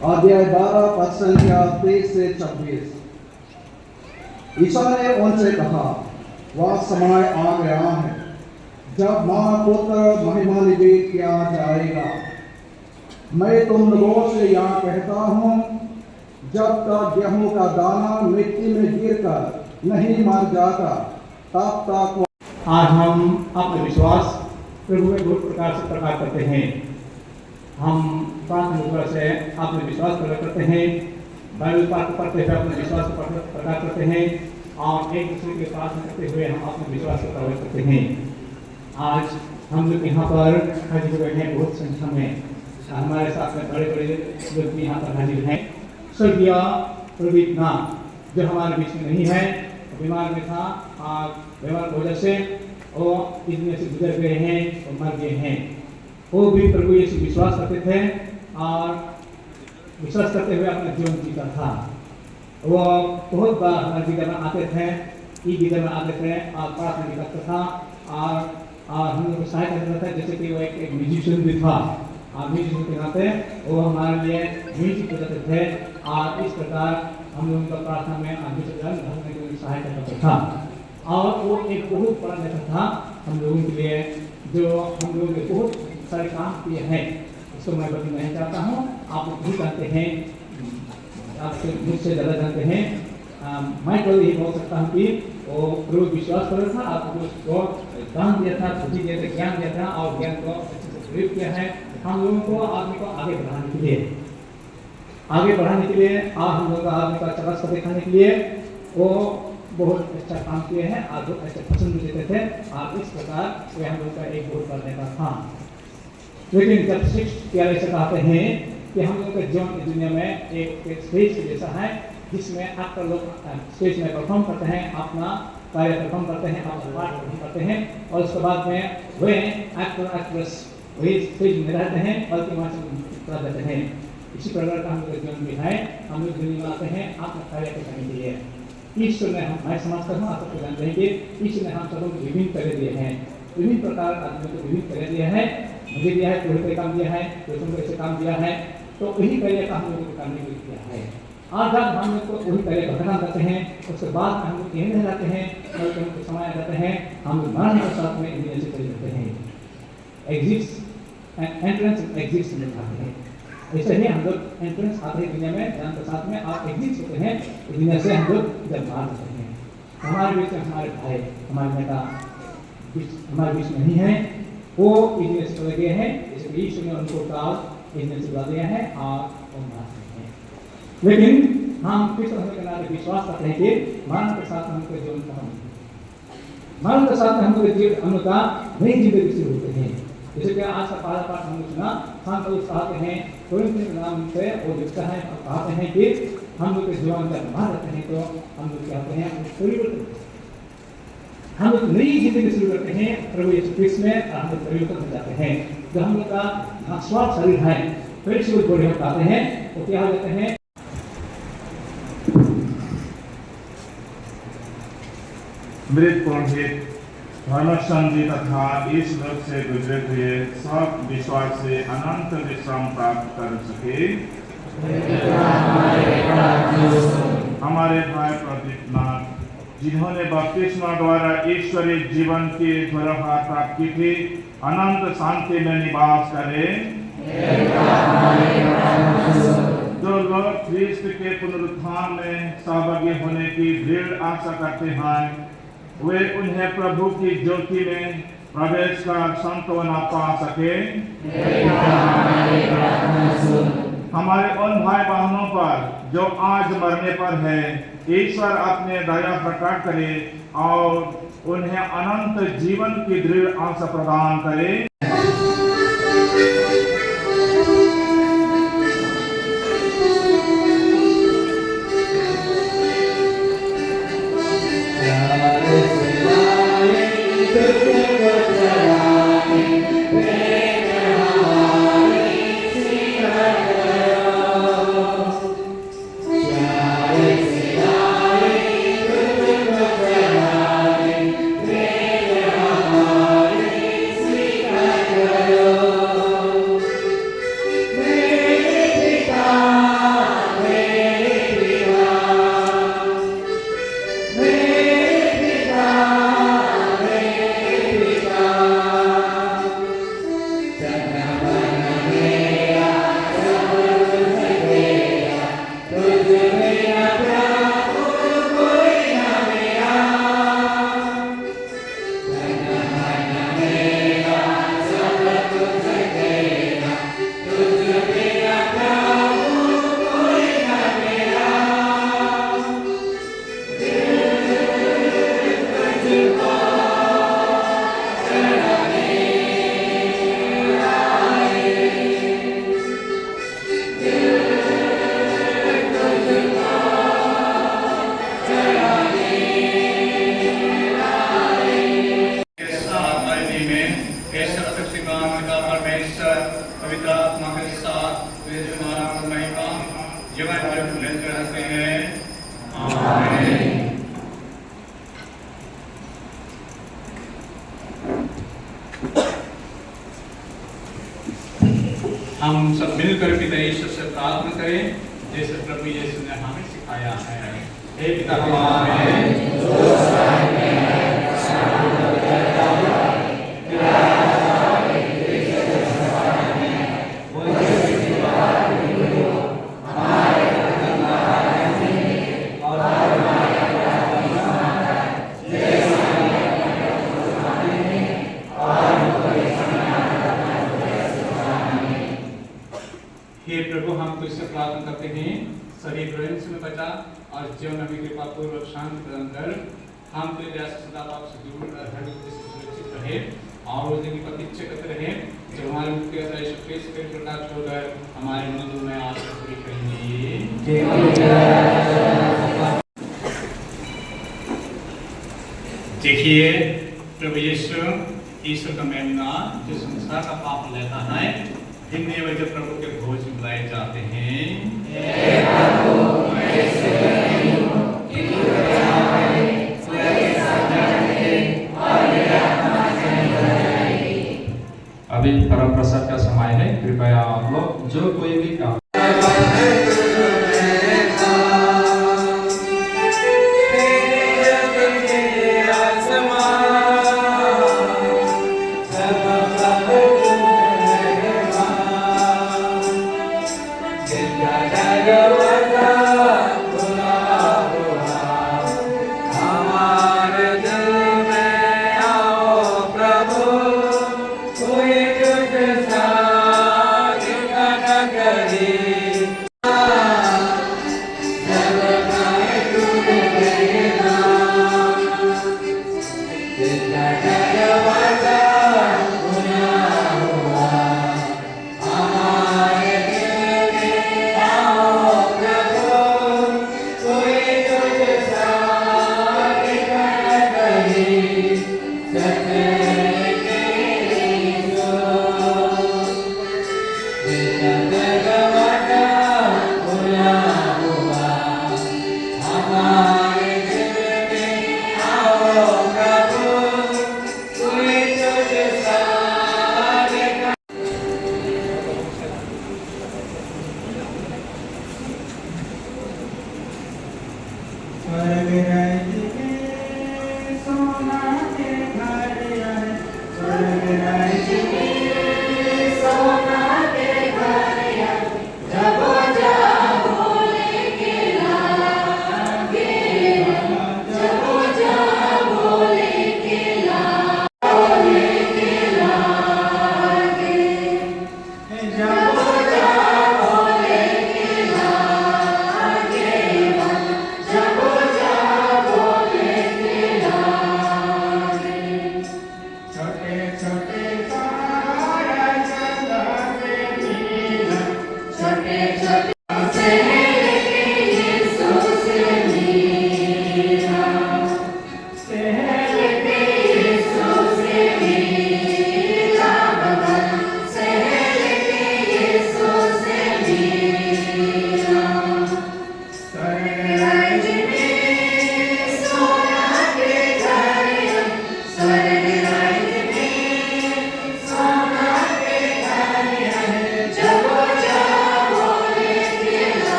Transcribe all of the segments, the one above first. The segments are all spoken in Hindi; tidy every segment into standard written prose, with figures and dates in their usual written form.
अध्याय 12 पद संख्या 23 से 26। ईसा ने उनसे कहा, वह समय आ गया है जब माँ पुत्र महिमान्वित किया जाएगा। मैं तुम लोगों से यह कहता हूँ, जब तक गेहूं का दाना मिट्टी में गिरकर नहीं मर जाता, तब तक। आज हम अपने विश्वास प्रभु में बहुत प्रकार से प्रकट करते हैं। हम प्रार्थना से अपने विश्वास प्रकट करते हैं, बाइबल पाठ पढ़ते हुए अपने विश्वास को प्रकट करते हैं और एक दूसरे के प्रार्थना करते हुए हम अपने विश्वास को प्रकट करते हैं। आज हम लोग यहाँ पर हाजिर हुए हैं, बहुत संख्या में हमारे साथ में बड़े बड़े लोग भी यहाँ पर हाजिर हैं। स्वर्गीय प्रवीण नाथ जो हमारे बीच में नहीं है, बीमार में था और बीमार की वजह से वो इतने से गुजर गए हैं और मर गए हैं। वो भी प्रभु यीशु विश्वास करते थे और विश्वास करते हुए अपना जीवन जीता था। वो बहुत बार हमारे जीवन में आते थे, ई जीवन में आते थे और प्रार्थना भी करता था और हम लोग को सहायता करता था। जैसे कि वो एक म्यूजिशियन भी था और म्यूजिशियन के नाते वो हमारे लिए म्यूजिक बजाते थे और इस प्रकार हम लोगों का प्रार्थना में आगे के लिए सहायता करता था। और वो एक बहुत बड़ा नेता था हम लोगों के लिए, जो हम लोगों ने बहुत सारे काम किए हैं। इसको मैं बता नहीं चाहता हूँ, आप लोग भी जानते हैं, आपसे मुझसे ज़्यादा जानते हैं। मैं तो ये बोल सकता हूँ कि वो रोज विश्वास कर रहा था, आपको उसको दान दिया था, बुद्धि दिया था, ज्ञान दिया था और ज्ञान को अच्छे से प्रयोग किया है हम लोगों को आदमी को आगे बढ़ाने के लिए और हम लोगों का आदमी का चरस को दिखाने के लिए वो बहुत अच्छा काम किए हैं और बहुत अच्छे पसंद भी देते थे और इस प्रकार वे हम लोग का एक बहुत बड़ा नेता था। लेकिन जब शिक्षक प्यारे से कहते हैं कि हम लोग का जीवन की दुनिया में एक स्टेज जैसा है जिसमें एक्टर लोग स्टेज में परफॉर्म करते हैं, अपना कार्य परफॉर्म करते हैं, अपना पार्ट परफॉर्म करते हैं और उसके बाद में वे एक्टर एक्ट्रेस वही स्टेज में रहते हैं और कर देते हैं। इसी प्रकार का हम लोग जीवन भी है। हम लोग दुनिया में आते हैं अपना कार्य करने के लिए। ईश्वर ने मैं समाज का आप सबको जानते हैं कि ईश्वर ने हम सबको विभिन्न कार्य दिए हैं, विभिन्न प्रकार आदमियों को विभिन्न कार्य दिया है। मुझे दिया है, कोई काम दिया है, कोई ऐसे काम दिया है, तो वही कार्य का हम लोगों को करने के लिए दिया है। और जब हम लोग को वही कार्य का काम करते हैं उसके बाद हम लोग यही रह जाते हैं, कल समय आ जाते हैं, हम लोग मरने के साथ में इंडिया से चले जाते हैं। एंट्रेंस एग्जिस्ट में आते हैं। ऐसे ही हम लोग एंट्रेंस आते हैं दुनिया में, ज्ञान के साथ में आप एग्जिस्ट होते हैं दुनिया से, हम लोग जब बाहर जाते हैं। हमारे बीच में हमारे भाई, हमारे नेता हमारे बीच में नहीं है, वो इंडिया से चले गए हैं। इसलिए ईश्वर ने उनको काल इंडिया से बुला दिया है और वो मारते हैं। लेकिन हम किस तरह के नाते विश्वास करते हैं कि मरण के साथ हमको जीवन खत्म, मरण के साथ हमको जीवन हम का नई जिंदगी शुरू होते हैं। जैसे कि आज का पहला पाठ हमने सुना, हम लोग कहते हैं कोरिन्थियों के नाम से वो लिखता है और कहते हैं कि हम लोग के जीवन जब बाहर रहते हैं तो हम लोग कहते हैं हम लोग नई जिंदगी शुरू करते हैं प्रभु यीशु क्रिस्ट में और हम लोग परिवर्तन हो जाते हैं। जो हम लोग का स्वास्थ्य शरीर है फिर से बॉडी हम कहते हैं वो क्या हो जाते हैं। मृत पुरोहित धर्मचंद जी तथा इस लोक से गुजरे हुए सब विश्वास से अनंत विश्राम प्राप्त कर सके। हमारे भाई प्रदीप नाथ जिन्होंने बपतिस्मा द्वारा ईश्वरीय जीवन की धरोहर प्राप्त की थी, अनंत शांति में निवास करें। जो लोग ख्रीस्त के पुनरुत्थान में सहभागी होने की दृढ़ आशा करते हैं, वे उन्हें प्रभु की ज्योति में प्रवेश कर सांत्वना पा सके। हमारे उन भाई बहनों पर जो आज मरने पर है, ईश्वर अपने दया प्रकट करे और उन्हें अनंत जीवन की दृढ़ आशा प्रदान करे। के साथ वे तुम्हारा महिमा जीवन जब मिलते रहते हैं। आमीन। हम सब मिलकर पिता यीशु से प्रार्थना करें जैसे प्रभु यीशु ने हमें सिखाया है। हे पिता हमारे प्रभु हम तुझसे प्रार्थना करते हैं सभी प्रेम से बचा और जीवन में कृपा पूर्वक शांति प्रदान कर। हम तेरे दया से सदा पाप से दूर और हर दुख से सुरक्षित रहे और उस दिन की प्रतीक्षा करते रहे जब हमारे मुक्तिदाता यीशु क्रिस्त के प्रकाश होकर हमारे मन में आशा पूरी करेंगे। देखिए प्रभु यीशु ईश्वर का मेमना जो संसार का पाप लेता है। दिन में वजह प्रभु के भोज बुलाए जाते हैं। अभी परम प्रसाद का समय है, कृपया आप लोग जो कोई भी काम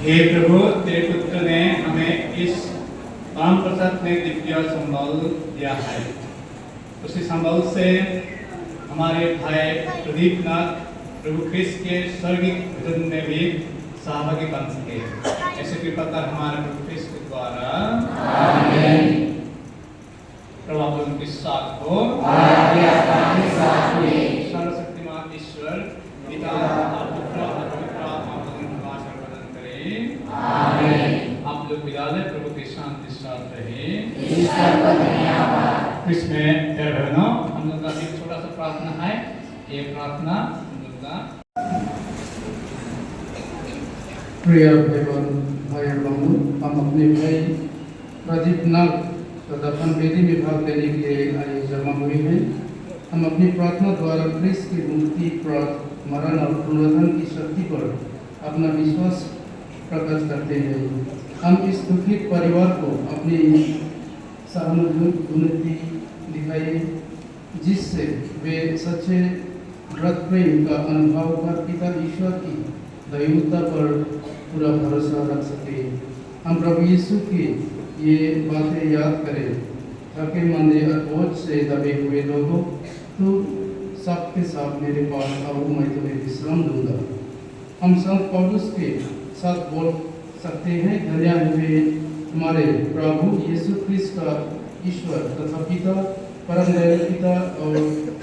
हे प्रभु तेरे पुत्र ने हमें इस परम प्रसाद में दिव्य संबल दिया है। उसी संबल से हमारे भाई प्रदीप नाथ प्रभु ख्रिस्त के स्वर्गीय भजन में भी सहभागी बन सके। ऐसे कृपा कर हमारे प्रभु ख्रिस्त के द्वारा। आमीन। प्रभु आप लोगों के साथ हो। सर्वशक्तिमान ईश्वर पिता पुत्र और पवित्र आत्मा आप लोग विदा लें। प्रभु की शांति साथ रहे। इसमें हम लोग का एक छोटा सा प्रार्थना है। ये प्रार्थना हम लोग का प्रिय भाई भाई और बहनों, हम अपने भाई प्रदीप नाग का दफन वेदी में भाग लेने के लिए आए जमा हुए हैं। हम अपनी प्रार्थना द्वारा क्रिस्त की मुक्ति, मरण और पुनरुत्थान की शक्ति पर अपना विश्वास प्रकट करते हैं। हम इस दुखित परिवार को अपनी सहानुभूति दिखाइए, जिससे वे सच्चे व्रत प्रेम का अनुभव कर पिता ईश्वर की दैवता पर पूरा भरोसा रख सके। हम प्रभु यीशु की ये बातें याद करें। थके मंदे और बोझ से दबे हुए लोगों, तो सबके साथ मेरे पास आओ, मैं तुम्हें विश्राम दूंगा। हम संत पौलुस के साथ बोल सकते हैं, धन्य हुए हमारे प्रभु यीशु क्रिस्त का ईश्वर तथा पिता, परम दयालु पिता और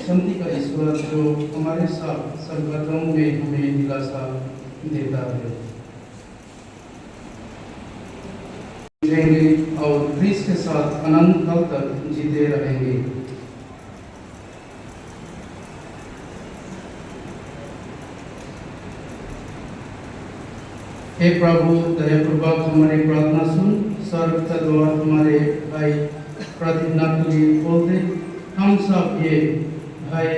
शांति का ईश्वर, जो हमारे साथ संकटों में हमें दिलासा देता है। जीतेंगे और क्रिस्त के साथ अनंत काल तक जीते रहेंगे। हे प्रभु, दयापूर्वक हमारी प्रार्थना सुन, स्वर्ग का द्वार हमारे भाई प्रदीप नाग के लिए खोल दे। हम सब ये भाई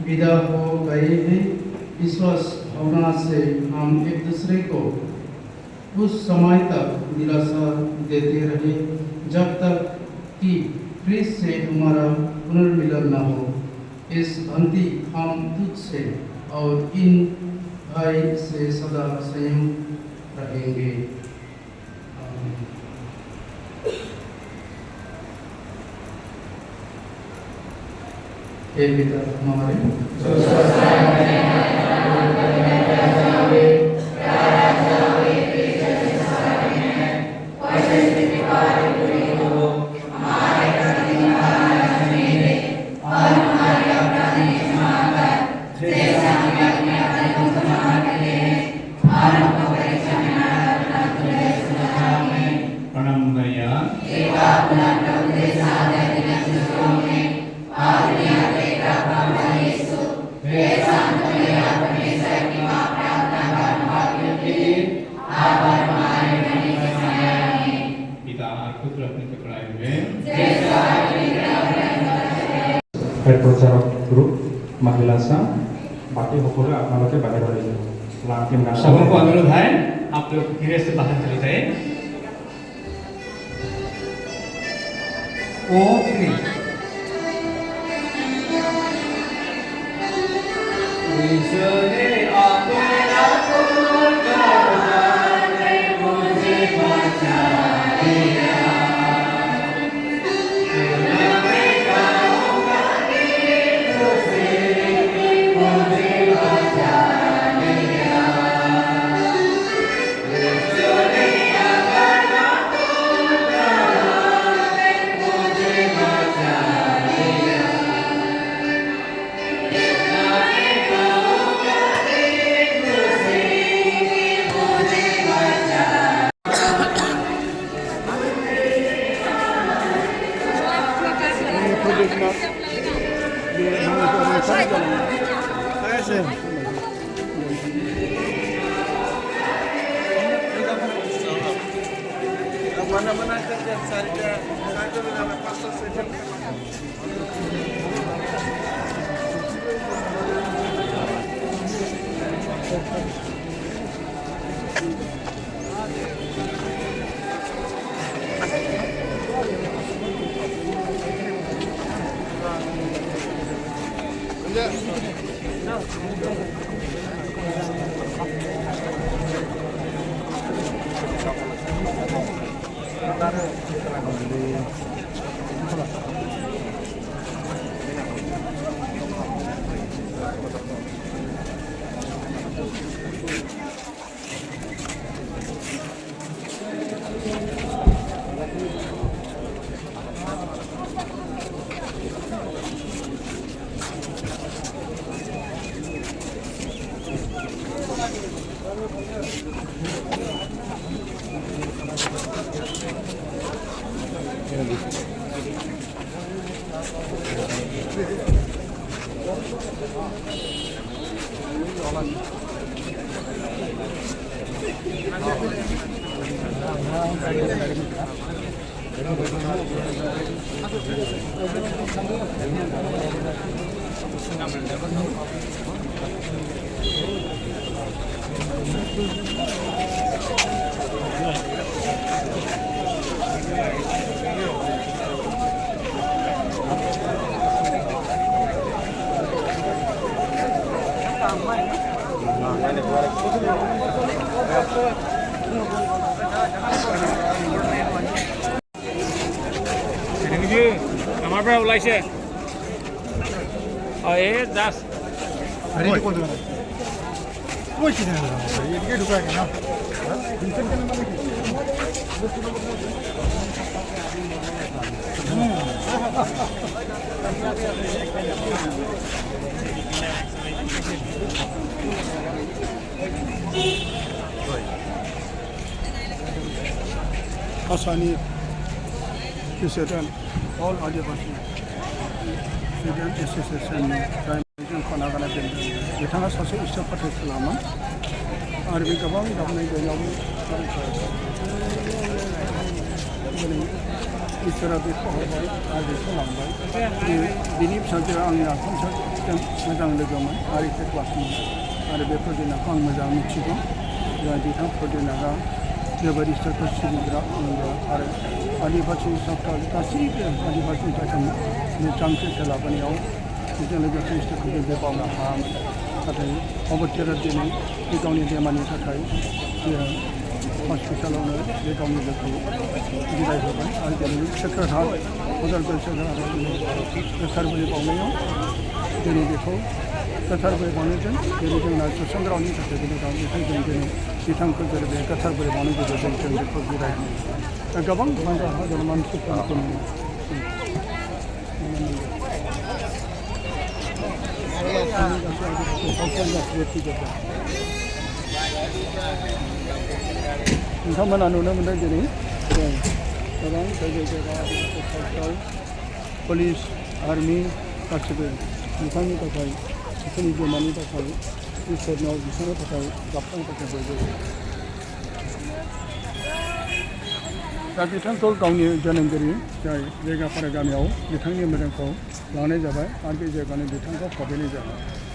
विदा हो गए हैं। विश्वास भावना से हम एक दूसरे को उस समय तक दिलासा देते रहे जब तक कि क्रिस्त से हमारा पुनर्मिलन न हो। इस भंति हम तुझसे और इन भाई से सदा संयम रहेंगे। हे पिता हमारे, प्रणाम भैया। पिता और पुत्र अपने पकड़ाए हुए হেড প্ৰচাৰক গ্ৰুপ মহিলা চাম বাকী সকলোৱে আপোনালোকে বাহিৰলৈ যাব। লাংটিম सबों को अनुरोध है, आप लोग धीरे से बाहर चले जाए। Gracias. আমাৰ পৰা ওলাইছে এই just Asani President all Adivasi Student Association जों खोनागाना दोनदों बिथाङा सासे इसोर फाथाय खालामो आरो बे गोबां गाबनाय गैयाव दिनै इसोरा बेखौ हरबाय आरो बेखौ लांबाय बिनि फिसाजोआ आंनि आखुजों मोजां लोगोमोन आरो एखे क्लासमोन आरो बे प्रदिनाखौ आं मोजां मिथिगौ बिथां प्रदिनागा जोबोद इसोरखौ सिबिग्रा आरो आदिबासि सावथाल गासैबो आदिबासिनि थाखाय बे थांखिखौ लाबोनायाव बेजों लोगोसे इसोरखौ बे बावनो हायामोन नाथाय अबथिरा दिनै बे गावनि बेमारनि थाखाय हस्पिटालावनो बे गावनि जिउखौ बिदाय होबाय आरो दिनै सेक्रेटार उदालगुरि सेक्रेटार गोथारबोलि बावनायाव दिनै बेखौ गोथारबोलि बावनायजों दिनै जोंना सुसंग्रावनि थाखाय दिनै गावनिफ्राय जों दिनै बिथांखौ जेरै बे गोथारबोलि बावनाय गेजेरजों जों बेखौ बिदाय होनो दा गोबां हाजार हाजार मानसिफोरखौ नोंथांमोना नुनो मोनदों दिनै गोबां जायगायाव पुलिस आर्मि गासिबो बिथांनि थाखाय बिसोरनि बिमानि थाखाय इसोरनाव बिसोरनि थाखाय गाबखांनो थाखाय बयबो दा बिथांखौ गावनि जोनोमगिरि जाय जायगाफारा गामियाव बिथांनि मोदोमखौ लानाय जाबाय आरो बे जायगानि बिथांखौ फबहैनाय जाबाय